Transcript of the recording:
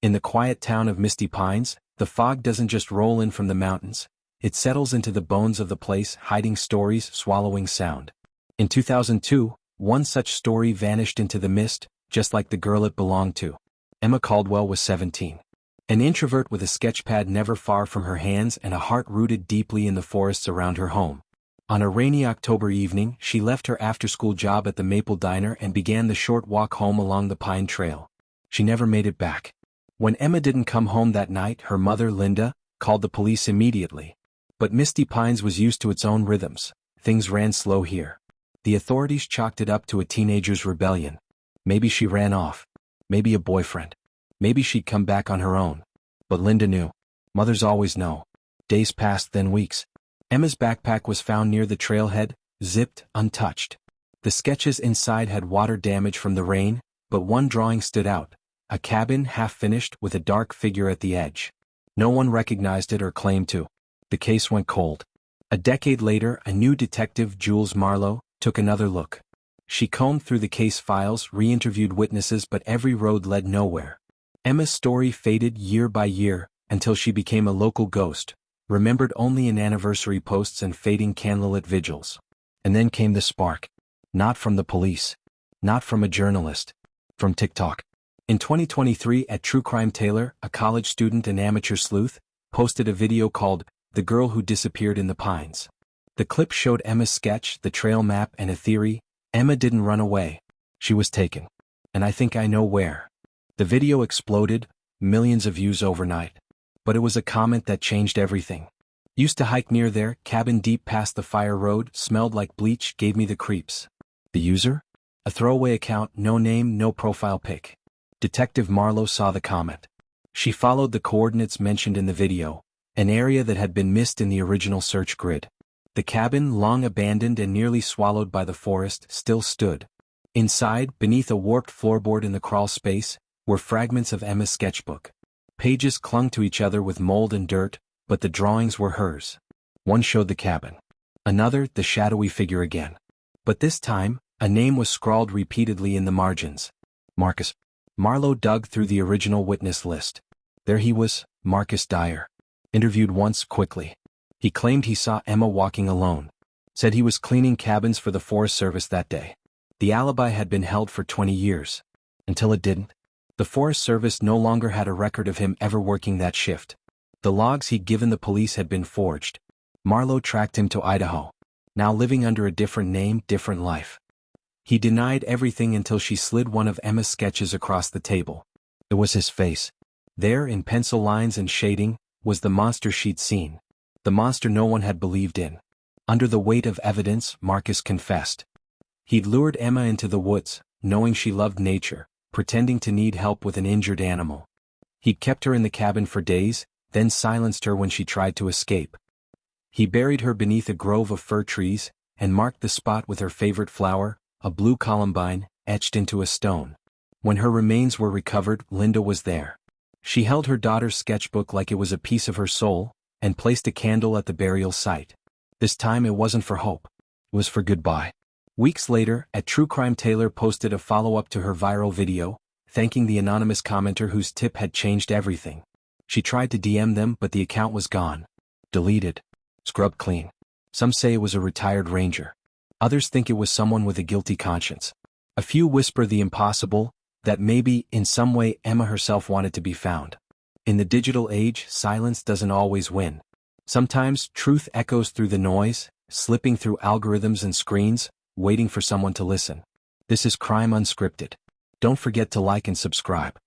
In the quiet town of Misty Pines, the fog doesn't just roll in from the mountains, it settles into the bones of the place, hiding stories, swallowing sound. In 2002, one such story vanished into the mist, just like the girl it belonged to. Emma Caldwell was 17. An introvert with a sketchpad never far from her hands and a heart rooted deeply in the forests around her home. On a rainy October evening, she left her after-school job at the Maple Diner and began the short walk home along the Pine Trail. She never made it back. When Emma didn't come home that night, her mother, Linda, called the police immediately. But Misty Pines was used to its own rhythms. Things ran slow here. The authorities chalked it up to a teenager's rebellion. Maybe she ran off. Maybe a boyfriend. Maybe she'd come back on her own. But Linda knew. Mothers always know. Days passed, then weeks. Emma's backpack was found near the trailhead, zipped, untouched. The sketches inside had water damage from the rain, but one drawing stood out. A cabin half-finished with a dark figure at the edge. No one recognized it or claimed to. The case went cold. A decade later, a new detective, Jules Marlowe, took another look. She combed through the case files, re-interviewed witnesses, but every road led nowhere. Emma's story faded year by year, until she became a local ghost, remembered only in anniversary posts and fading candlelit vigils. And then came the spark. Not from the police. Not from a journalist. From TikTok. In 2023, at True Crime Taylor, a college student and amateur sleuth, posted a video called "The Girl Who Disappeared in the Pines." The clip showed Emma's sketch, the trail map, and a theory. Emma didn't run away. She was taken. And I think I know where. The video exploded, millions of views overnight. But it was a comment that changed everything. Used to hike near there, cabin deep past the fire road, smelled like bleach, gave me the creeps. The user? A throwaway account, no name, no profile pic. Detective Marlowe saw the comment. She followed the coordinates mentioned in the video, an area that had been missed in the original search grid. The cabin, long abandoned and nearly swallowed by the forest, still stood. Inside, beneath a warped floorboard in the crawl space, were fragments of Emma's sketchbook. Pages clung to each other with mold and dirt, but the drawings were hers. One showed the cabin. Another, the shadowy figure again. But this time, a name was scrawled repeatedly in the margins. Marcus. Marlowe dug through the original witness list. There he was, Marcus Dyer. Interviewed once, quickly. He claimed he saw Emma walking alone. Said he was cleaning cabins for the Forest Service that day. The alibi had been held for 20 years. Until it didn't. The Forest Service no longer had a record of him ever working that shift. The logs he'd given the police had been forged. Marlowe tracked him to Idaho. Now living under a different name, different life. He denied everything until she slid one of Emma's sketches across the table. It was his face. There, in pencil lines and shading, was the monster she'd seen. The monster no one had believed in. Under the weight of evidence, Marcus confessed. He'd lured Emma into the woods, knowing she loved nature, pretending to need help with an injured animal. He'd kept her in the cabin for days, then silenced her when she tried to escape. He buried her beneath a grove of fir trees, and marked the spot with her favorite flower, a blue columbine, etched into a stone. When her remains were recovered, Linda was there. She held her daughter's sketchbook like it was a piece of her soul, and placed a candle at the burial site. This time it wasn't for hope. It was for goodbye. Weeks later, at True Crime Taylor posted a follow-up to her viral video, thanking the anonymous commenter whose tip had changed everything. She tried to DM them, but the account was gone. Deleted. Scrubbed clean. Some say it was a retired ranger. Others think it was someone with a guilty conscience. A few whisper the impossible, that maybe, in some way, Emma herself wanted to be found. In the digital age, silence doesn't always win. Sometimes, truth echoes through the noise, slipping through algorithms and screens, waiting for someone to listen. This is Crime Unscripted. Don't forget to like and subscribe.